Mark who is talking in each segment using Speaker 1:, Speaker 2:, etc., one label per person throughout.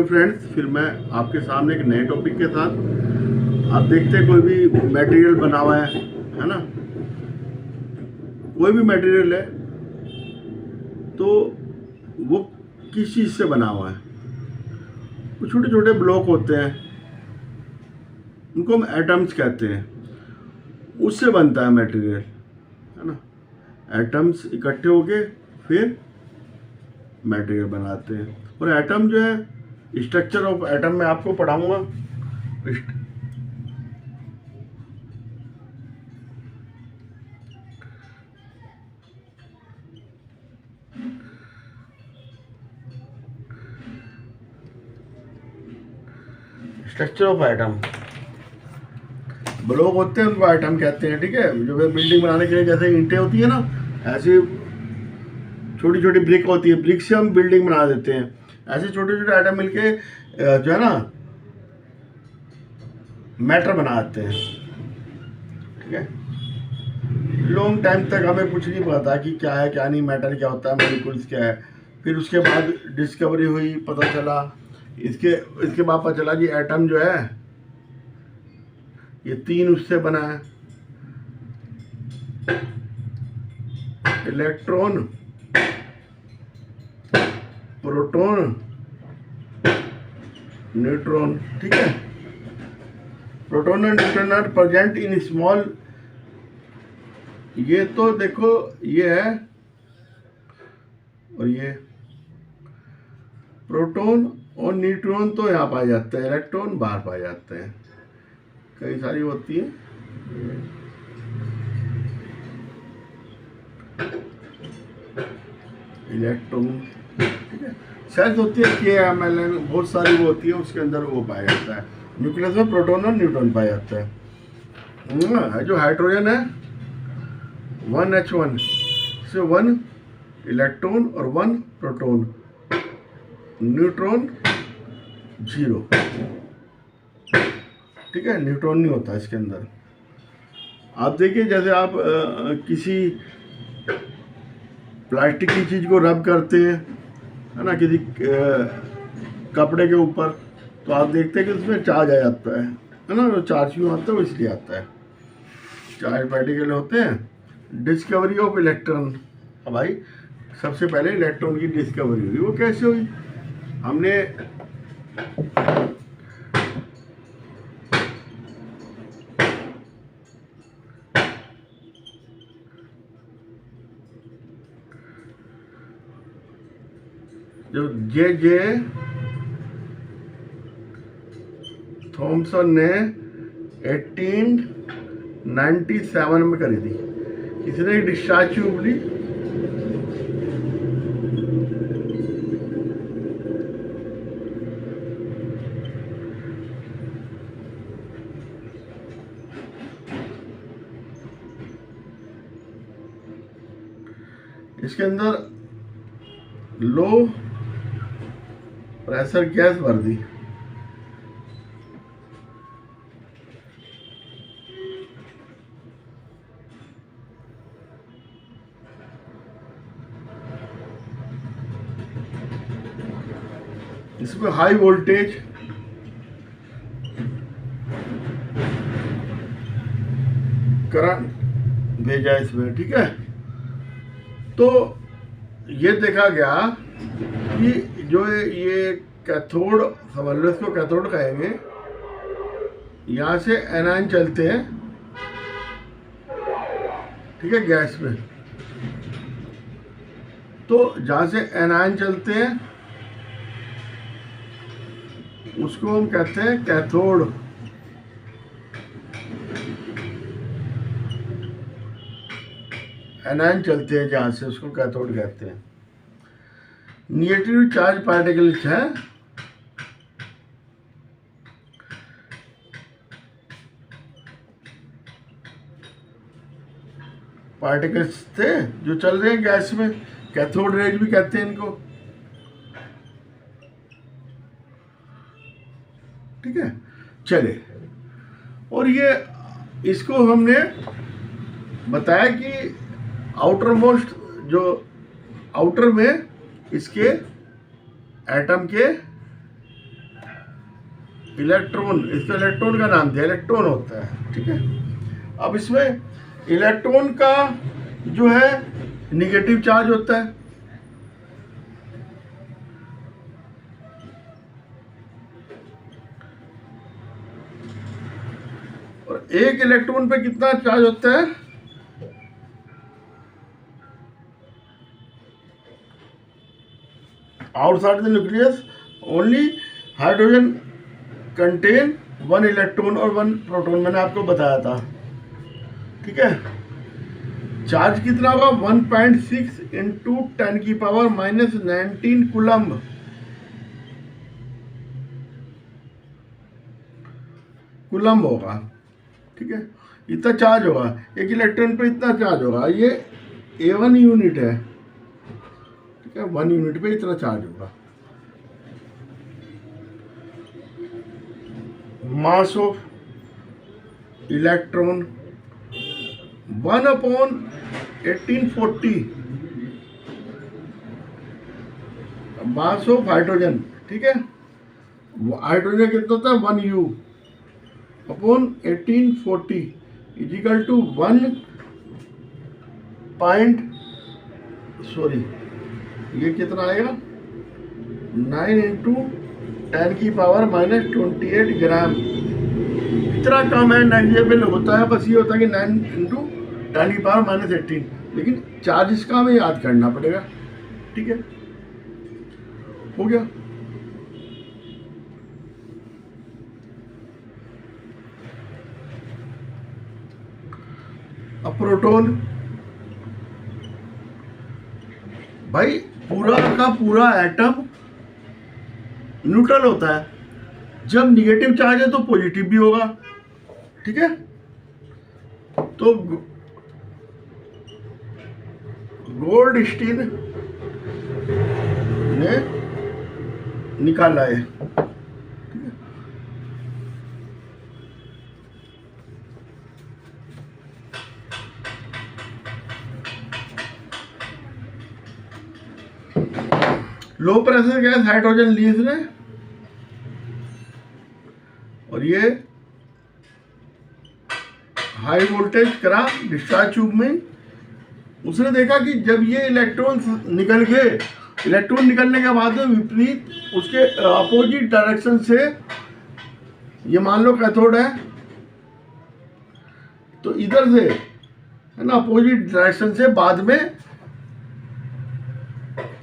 Speaker 1: Hello friends, फिर मैं आपके सामने एक नए टॉपिक के साथ। आप देखते हैं कोई भी मटेरियल बना हुआ है ना। कोई भी मटेरियल है तो वो किस चीज़ से बना हुआ है। वो छोटे छोटे ब्लॉक होते हैं, उनको हम एटम्स कहते हैं। उससे बनता है मटेरियल, है ना। एटम्स इकट्ठे होके फिर मटेरियल बनाते हैं। और एटम जो है, स्ट्रक्चर ऑफ एटम में आपको पढ़ाऊंगा। स्ट्रक्चर ऑफ एटम, ब्लॉक होते हैं उनको एटम कहते हैं, ठीक है। जो बिल्डिंग बनाने के लिए जैसे ईंटें होती है ना, ऐसी छोटी छोटी ब्रिक होती है, ब्रिक से हम बिल्डिंग बना देते हैं। ऐसे छोटे छोटे एटम मिलके जो है ना मैटर बनाते हैं, ठीक है। लॉन्ग टाइम तक हमें कुछ नहीं पता कि क्या है क्या नहीं, मैटर क्या होता है, मॉलिक्यूल्स क्या है। फिर उसके बाद डिस्कवरी हुई, पता चला। इसके बाद पता चला कि एटम जो है ये 3 उससे बना है, इलेक्ट्रॉन, प्रोटॉन, न्यूट्रॉन, ठीक है। Proton and neutron are present in small. ये तो देखो ये है, और ये प्रोटॉन और न्यूट्रॉन तो यहाँ पाए जाते हैं, इलेक्ट्रॉन बाहर पाए जाते हैं। कई सारी होती है। इलेक्ट्रॉन, ठीक है। सेल्स होती है KMLN, बहुत सारी वो होती है, उसके अंदर वो पाया जाता है। न्यूक्लियस में प्रोटॉन और न्यूट्रॉन पाया जाता है। जो हाइड्रोजन है 1H1 से 1 इलेक्ट्रॉन और 1 प्रोटॉन, न्यूट्रॉन 0, ठीक है। न्यूट्रॉन नहीं होता इसके अंदर। आप देखिए, जैसे आप किसी प्लास्टिक की चीज़ को रब करते हैं, है ना, किसी कपड़े के ऊपर, तो आप देखते हैं कि उसमें चार्ज आ जाता है ना। जो चार्ज क्यों आता है, वो इसलिए आता है, चार्ज पार्टिकल होते हैं। डिस्कवरी ऑफ इलेक्ट्रॉन, अब भाई सबसे पहले इलेक्ट्रॉन की डिस्कवरी हुई। वो कैसे हुई? हमने जो J.J. थॉमसन ने 1897 में करी थी। इसने एक डिस्चार्ज ट्यूब ली, इसके अंदर लो प्रेशर गैस भर दी। इसमें हाई वोल्टेज करंट भेजा इसमें, ठीक है। तो ये देखा गया कि जो ये कैथोड, समझ लो इसको कैथोड कहेंगे, यहाँ से एनायन चलते हैं, ठीक है, गैस में। तो जहाँ से एनायन चलते हैं उसको हम कहते हैं कैथोड। एनायन चलते हैं जहाँ से, उसको कैथोड कहते हैं। नेगेटिव चार्ज पार्टिकल्स हैं, पार्टिकल्स थे जो चल रहे हैं गैस में, कैथोड रेज भी कहते हैं इनको, ठीक है। चले, और ये इसको हमने बताया कि आउटर मोस्ट, जो आउटर में इसके एटम के इलेक्ट्रॉन, इसका इलेक्ट्रॉन का नाम दिया, इलेक्ट्रॉन होता है, ठीक है। अब इसमें इलेक्ट्रॉन का जो है निगेटिव चार्ज होता है, और एक इलेक्ट्रॉन पे कितना चार्ज होता है, outside the nucleus only hydrogen contain 1 electron और 1 प्रोटॉन, मैंने आपको बताया था, ठीक है। चार्ज कितना होगा, 1.6 इंटू 10⁻⁻19 कूलम्ब। कूलम्ब होगा, ठीक है। इतना चार्ज होगा, एक इलेक्ट्रॉन पे इतना चार्ज होगा, ये A1 यूनिट है, ठीक है। 1 यूनिट पे इतना चार्ज होगा। Mass of electron 1/1840 mass of hydrogen, ठीक है। हाइड्रोजन कितना होता है 1U अपॉन 1840 इजिकल टू ये कितना आएगा 9 इंटू 10⁻⁻28 ग्राम। इतना कम है नेग्लिजिबल होता है, बस ये होता है कि 9 इंटू 10⁻⁻18, लेकिन चार्ज इसका हमें याद करना पड़ेगा, ठीक है। हो गया। अब प्रोटॉन, भाई पूरा का पूरा एटम न्यूट्रल होता है, जब निगेटिव चार्ज है तो पॉजिटिव भी होगा, ठीक है। तो गोल्डस्टीन ने निकाला है, ठीक है। लो प्रेशर गैस हाइड्रोजन ली इसने, और ये हाई वोल्टेज करा डिस्चार्ज ट्यूब में। उसने देखा कि जब ये इलेक्ट्रॉन निकल गए, इलेक्ट्रॉन निकलने के बाद विपरीत उसके अपोजिट डायरेक्शन से, ये मान लो कैथोड है, तो इधर से है ना अपोजिट डायरेक्शन से बाद में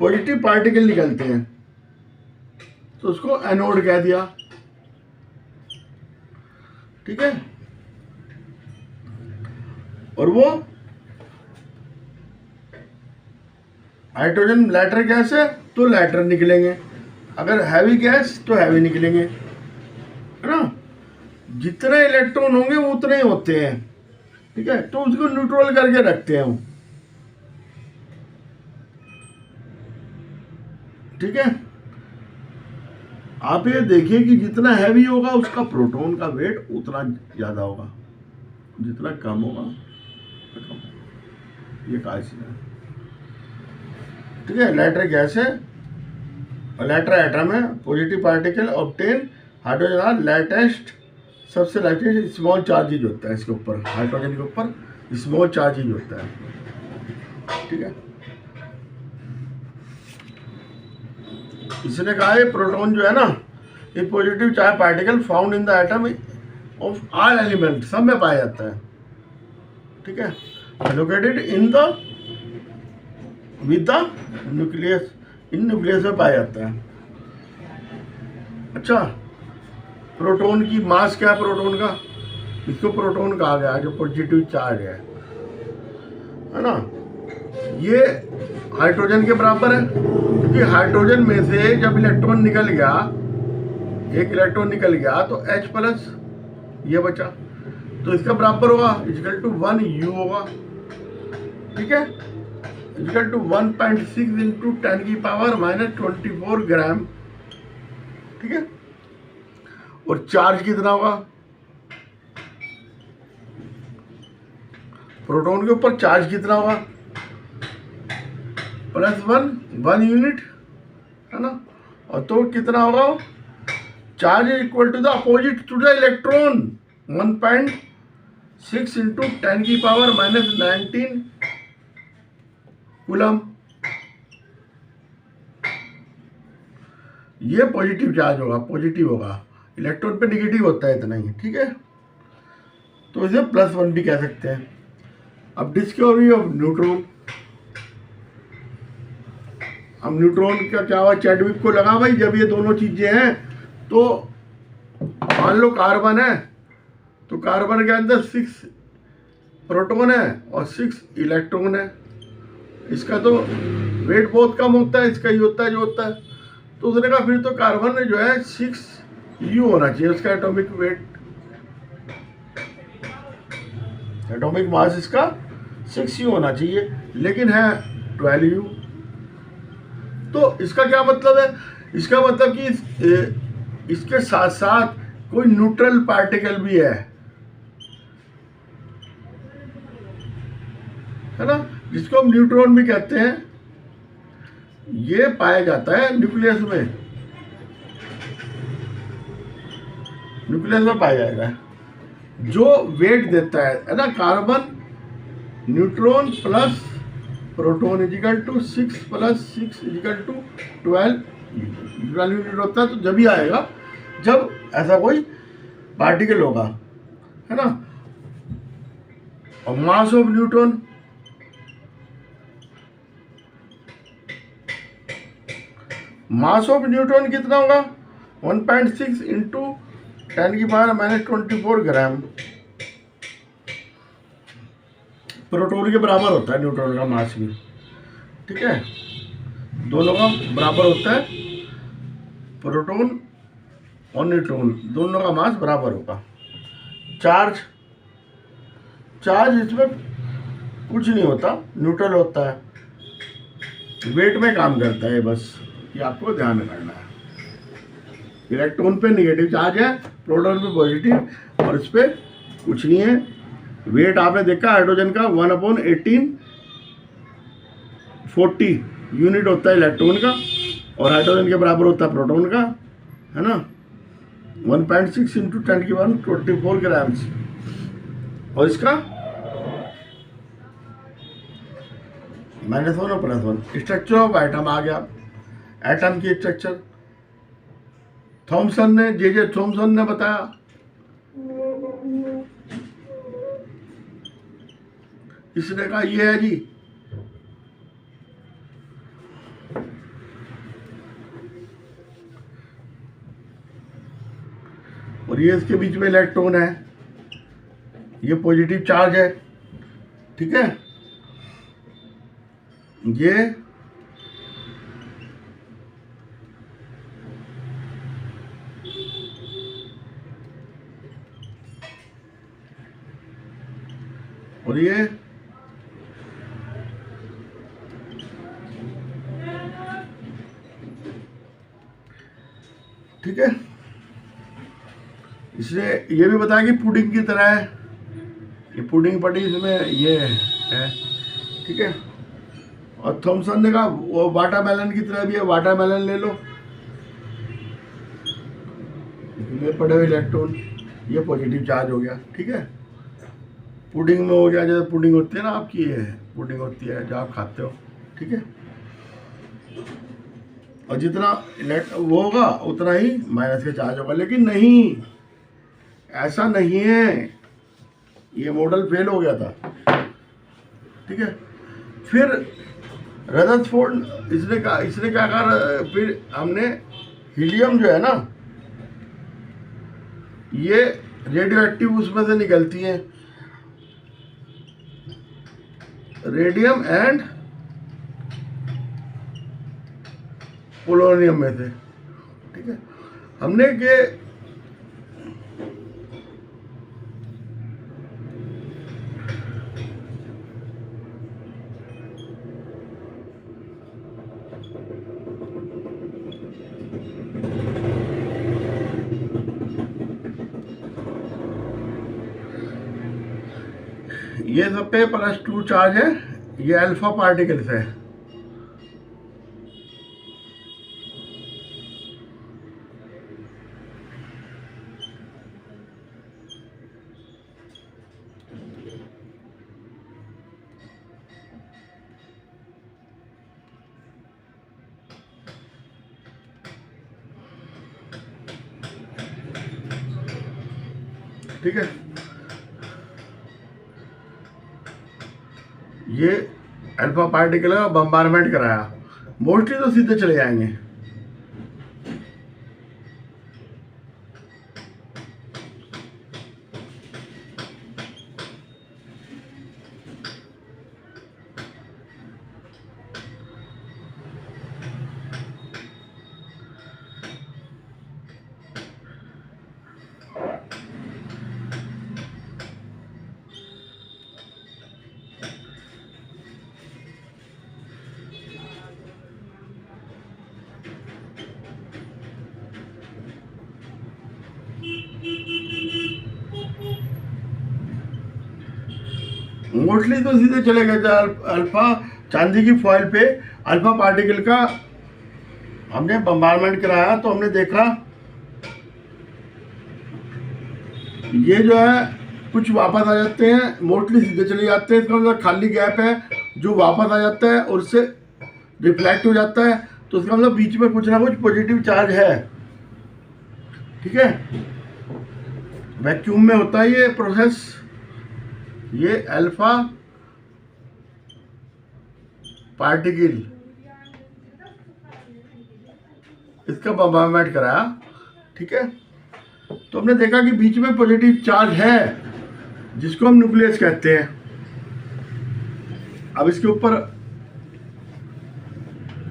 Speaker 1: पॉजिटिव पार्टिकल निकलते हैं, तो उसको एनोड कह दिया, ठीक है। और वो हाइड्रोजन लाइटर गैस है तो लाइटर निकलेंगे, अगर हैवी गैस तो हैवी निकलेंगे, है ना। जितने इलेक्ट्रॉन होंगे वो उतने ही होते हैं, ठीक है। तो उसको न्यूट्रल करके रखते हैं हम, ठीक है। आप ये देखिए कि जितना हैवी होगा उसका प्रोटॉन का वेट उतना ज्यादा होगा, जितना कम होगा उतना कम होगा। ये कहा है, ठीक है। लाइटर गैस है और लाइटर एटम है, positive particle obtain hydrogen are lightest, सबसे लाइटेस्ट स्मॉल चार्जेज होता है इसके ऊपर, हाइड्रोजन के ऊपर स्मॉल चार्जेज होता है, ठीक है। इसने कहा है प्रोटॉन जो है ना, ये positive charge particle found in the atom of all element, सब में पाया जाता है, ठीक है। Located in the with the nucleus, in nucleus में पाया जाता है। अच्छा, प्रोटॉन की मास क्या है प्रोटॉन का, इसको प्रोटॉन कहा गया जो पॉजिटिव चार्ज है ना। ये हाइड्रोजन के बराबर है, क्योंकि हाइड्रोजन में से जब इलेक्ट्रॉन निकल गया, एक इलेक्ट्रॉन निकल गया तो H+ ये बचा, तो इसका बराबर होगा इक्वल टू 1U होगा, ठीक है। इक्वल टू 1.6 इंटू 10⁻⁻24 ग्राम, ठीक है। और चार्ज कितना होगा, प्रोटॉन के ऊपर चार्ज कितना होगा, +1 यूनिट, है ना। और तो कितना होगा charge is equal to the opposite to the electron 1.6 into 10 की पावर -19 कूलम। ये पॉजिटिव चार्ज होगा, पॉजिटिव होगा, इलेक्ट्रॉन पे निगेटिव होता है इतना ही, ठीक है। तो इसे +1 भी कह सकते हैं। अब डिस्कवरी ऑफ न्यूट्रॉन। अब न्यूट्रॉन का क्या हुआ, चैडविक को लगा भाई जब ये दोनों चीजें हैं तो मान लो कार्बन है तो कार्बन के अंदर 6 प्रोटॉन है और 6 इलेक्ट्रॉन है, इसका तो वेट बहुत कम होता है, इसका ही होता है जो होता है। तो उसने कहा फिर तो कार्बन में जो है 6U होना चाहिए उसका एटॉमिक वेट, एटॉमिक मास इसका 6U होना चाहिए, लेकिन है 12U। तो इसका क्या मतलब है, इसका मतलब कि इसके साथ साथ कोई न्यूट्रल पार्टिकल भी है ना, जिसको हम न्यूट्रॉन भी कहते हैं। ये पाया जाता है न्यूक्लियस में, न्यूक्लियस में पाया जाएगा, जो वेट देता है ना। Carbon neutron plus proton equal to 6 + 6 equal to 12 unit होता है। तो जब ही आएगा जब ऐसा कोई पार्टिकल होगा, है ना। और mass of neutron, mass of neutron कितना होगा, 1.6 इंटू 10 की पावर -24 ग्राम प्रोटॉन के बराबर होता है न्यूट्रॉन का मास भी, ठीक है। दोनों का बराबर होता है, प्रोटॉन और न्यूट्रॉन दोनों का मास बराबर होगा। चार्ज, चार्ज इसमें कुछ नहीं होता, न्यूट्रल होता है, वेट में काम करता है, बस ये आपको ध्यान रखना है। इलेक्ट्रॉन पे नेगेटिव चार्ज है, प्रोटॉन पे पॉजिटिव, और इस पर कुछ नहीं है। वेट आपने देखा हाइड्रोजन का 1/18 40 यूनिट होता है इलेक्ट्रॉन का, और हाइड्रोजन के बराबर होता है प्रोटॉन का, है ना। 1.6 इंटू 10 की पावर 24 ग्राम्स। और इसका -1 और +1। स्ट्रक्चर ऑफ एटम आ गया, एटम की स्ट्रक्चर थॉमसन ने, जे थॉमसन ने बताया। इसने कहा ये है जी, और ये इसके बीच में इलेक्ट्रॉन है, ये पॉजिटिव चार्ज है, ठीक है। ये और ये ठीक है। इसने ये भी बताया कि पुडिंग की तरह है, ये पुडिंग पड़ी इसमें ये है, ठीक है। और थॉमसन ने कहा वो वाटरमेलन की तरह भी है, वाटरमेलन ले लो, ये पड़े हुए इलेक्ट्रॉन, ये पॉजिटिव चार्ज हो गया, ठीक है। पुडिंग में हो गया, जैसे पुडिंग होती है ना आपकी, ये पुडिंग होती है जो आप खाते हो, ठीक है। और जितना वो होगा उतना ही माइनस का चार्ज होगा, लेकिन नहीं, ऐसा नहीं है, ये मॉडल फेल हो गया था, ठीक है। फिर रदरफोर्ड इसने क्या कहा, फिर हमने हीलियम जो है ना, ये रेडियो एक्टिव उसमें से निकलती है, रेडियम एंड पोलोनियम में से, ठीक है। हमने के ये सब पे +2 चार्ज है, ये अल्फा पार्टिकल्स है, ठीक है, ये अल्फा पार्टिकल का बम्बारमेंट कराया, मोस्टली तो सीधे चले जाएंगे। मोस्टली तो सीधे चले गए थे। अल्फा चांदी की फॉइल पे अल्फा पार्टिकल का हमने बम्बारमेंट कराया तो हमने देखा ये जो है कुछ वापस आ जाते हैं, मोस्टली सीधे चले जाते हैं। इसका मतलब खाली गैप है जो वापस आ जाता है और उससे रिफ्लेक्ट हो जाता है, तो इसका मतलब बीच में कुछ ना कुछ पॉजिटिव चार्ज है। ठीक है, वैक्यूम में होता है ये प्रोसेस। ये अल्फा पार्टिकल इसका बम्बारमेंट कराया। ठीक है, तो हमने देखा कि बीच में पॉजिटिव चार्ज है जिसको हम न्यूक्लियस कहते हैं। अब इसके ऊपर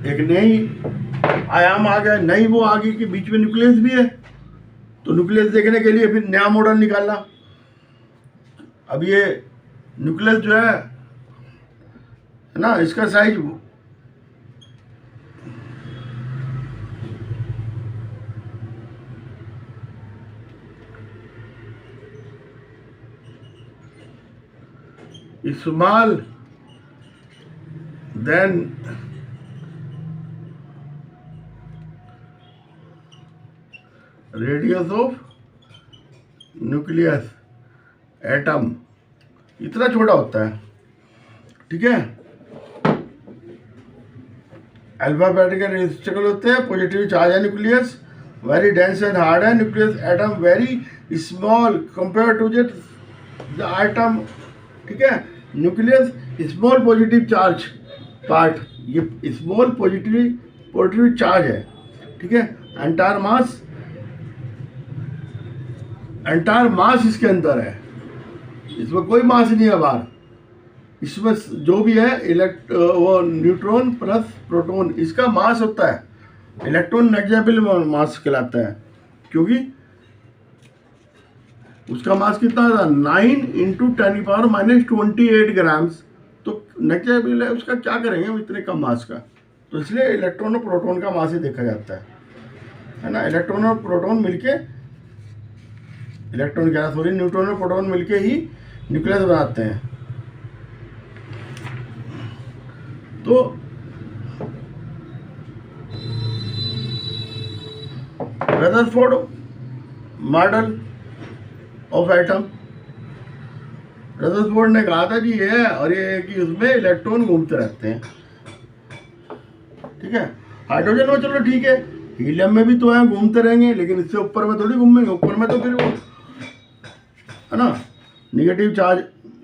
Speaker 1: एक नई आयाम आ गया, नई वो आ गई कि बीच में न्यूक्लियस भी है। तो न्यूक्लियस देखने के लिए फिर नया मॉडल निकालना। अब ये न्यूक्लियस जो है ना, इसका size small then radius of nucleus atom, इतना छोटा होता है। ठीक है, अल्फा पार्टिकल रेसिस्टिकल होते हैं, पॉजिटिव चार्ज है nucleus, very dense and hard है nucleus atom, very small compare to the atom. ठीक है, nucleus small positive charge part, ये स्मॉल पॉजिटिव चार्ज है। ठीक है, एंटायर मास इसके अंदर है, इसमें कोई मास नहीं है बाहर। इसमें जो भी है वो न्यूट्रॉन प्लस प्रोटॉन, इसका मास होता है। इलेक्ट्रॉन नेग्लिजिबल मास कहलाता है, क्योंकि उसका मास कितना था 9 × 10⁻⁻28 ग्राम्स। तो नेग्लिजिबल है, उसका क्या करेंगे हम इतने कम मास का। तो इसलिए इलेक्ट्रॉन और प्रोटॉन का मास ही देखा जाता है ना। इलेक्ट्रॉन और प्रोटॉन मिलके, इलेक्ट्रॉन क्या सॉरी न्यूट्रॉन और प्रोटॉन मिलके ही न्यूक्लियस बनाते हैं। तो Rutherford model of atom, Rutherford ने कहा था जी ये है, और ये कि उसमें इलेक्ट्रॉन घूमते रहते हैं। ठीक है, हाइड्रोजन में चलो ठीक है, हीलियम में भी तो है घूमते रहेंगे, लेकिन इससे ऊपर में थोड़ी घूमेंगे। ऊपर में तो फिर वो है ना, निगेटिव चार्ज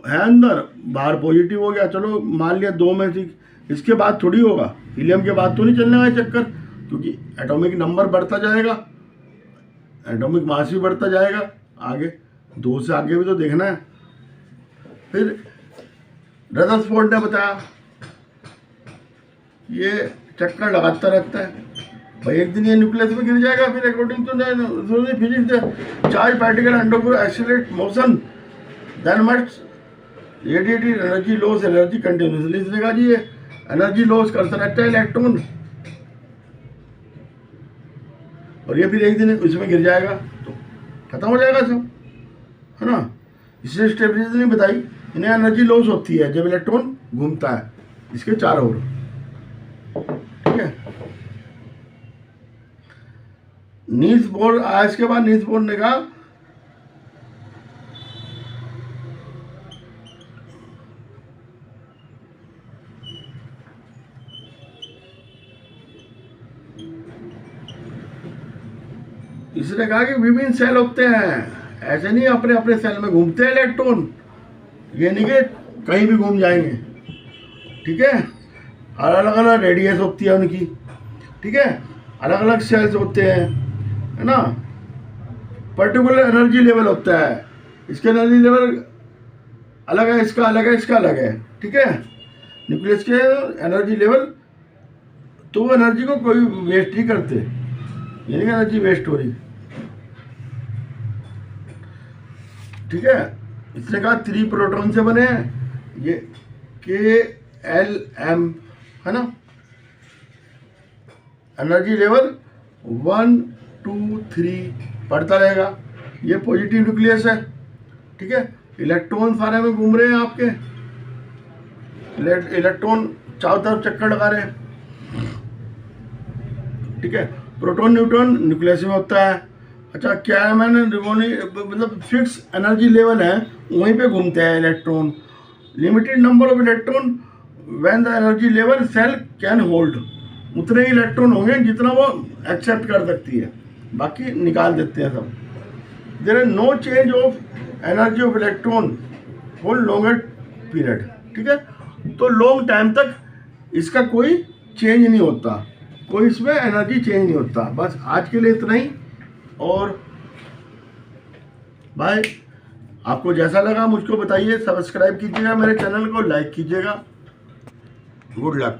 Speaker 1: है अंदर, बाहर पॉजिटिव हो गया। चलो मान लिया 2 में से, इसके बाद थोड़ी होगा, हीलियम के बाद तो नहीं चलने वाला चक्कर, क्योंकि एटॉमिक नंबर बढ़ता जाएगा, एटॉमिक मास भी बढ़ता जाएगा। आगे 2 से आगे भी तो देखना है। फिर रदरफोर्ड ने बताया ये चक्कर लगाता रहता है भाई, एक दिन ये न्यूक्लियस में गिर जाएगा, फिर according to physics charge particle undergo accelerate motion then must radiated energy loss energy continuously. इसने कहा जी ये एनर्जी लॉस करता रहता है इलेक्ट्रॉन, और ये फिर एक दिन उसमें गिर जाएगा तो खत्म हो जाएगा सब, है ना। इसलिए स्टेबिलिटी नहीं बताई, इन्हें एनर्जी लॉस होती है जब इलेक्ट्रॉन घूमता है इसके चारों ओर। ठीक है, नील्स बोर आया। इसके बाद नील्स बोर ने कहा इसने कहा कि विभिन्न सेल होते हैं ऐसे नहीं अपने अपने सेल में घूमते हैं इलेक्ट्रॉन, ये नहीं कि कहीं भी घूम जाएंगे, ठीक है। अलग अलग रेडियस होती है उनकी, ठीक है, अलग अलग सेल्स होते हैं, है ना। पर्टिकुलर एनर्जी लेवल होता है, इसका एनर्जी लेवल अलग है, इसका अलग है, इसका अलग है, ठीक है। न्यूक्लियस के एनर्जी लेवल, तो वो एनर्जी को कोई वेस्ट नहीं करते, यानी कि एनर्जी वेस्ट हो रही, ठीक है। इसने कहा 3 प्रोटॉन से बने हैं, ये KLm है ना। एनर्जी लेवल 1 2 3 बढ़ता रहेगा। ये पॉजिटिव न्यूक्लियस है, ठीक है। इलेक्ट्रॉन सारे में घूम रहे हैं आपके, इलेक्ट्रॉन चारों तरफ चक्कर लगा रहे हैं, ठीक है। प्रोटॉन न्यूट्रॉन न्यूक्लियस में होता है। अच्छा, क्या है, मैंने मतलब फिक्स एनर्जी लेवल है, वहीं पे घूमते हैं electron. Limited number of electron when the energy level shell can hold, उतने ही इलेक्ट्रॉन होंगे जितना वो एक्सेप्ट कर सकती है, बाकी निकाल देते हैं सब। There is no change of energy of electron for longer period, ठीक है। तो लॉन्ग टाइम तक इसका कोई चेंज नहीं होता, कोई इसमें एनर्जी चेंज नहीं होता। बस आज के लिए इतना ही, और भाई आपको जैसा लगा मुझको बताइए, सब्सक्राइब कीजिएगा मेरे चैनल को, लाइक कीजिएगा। Good luck.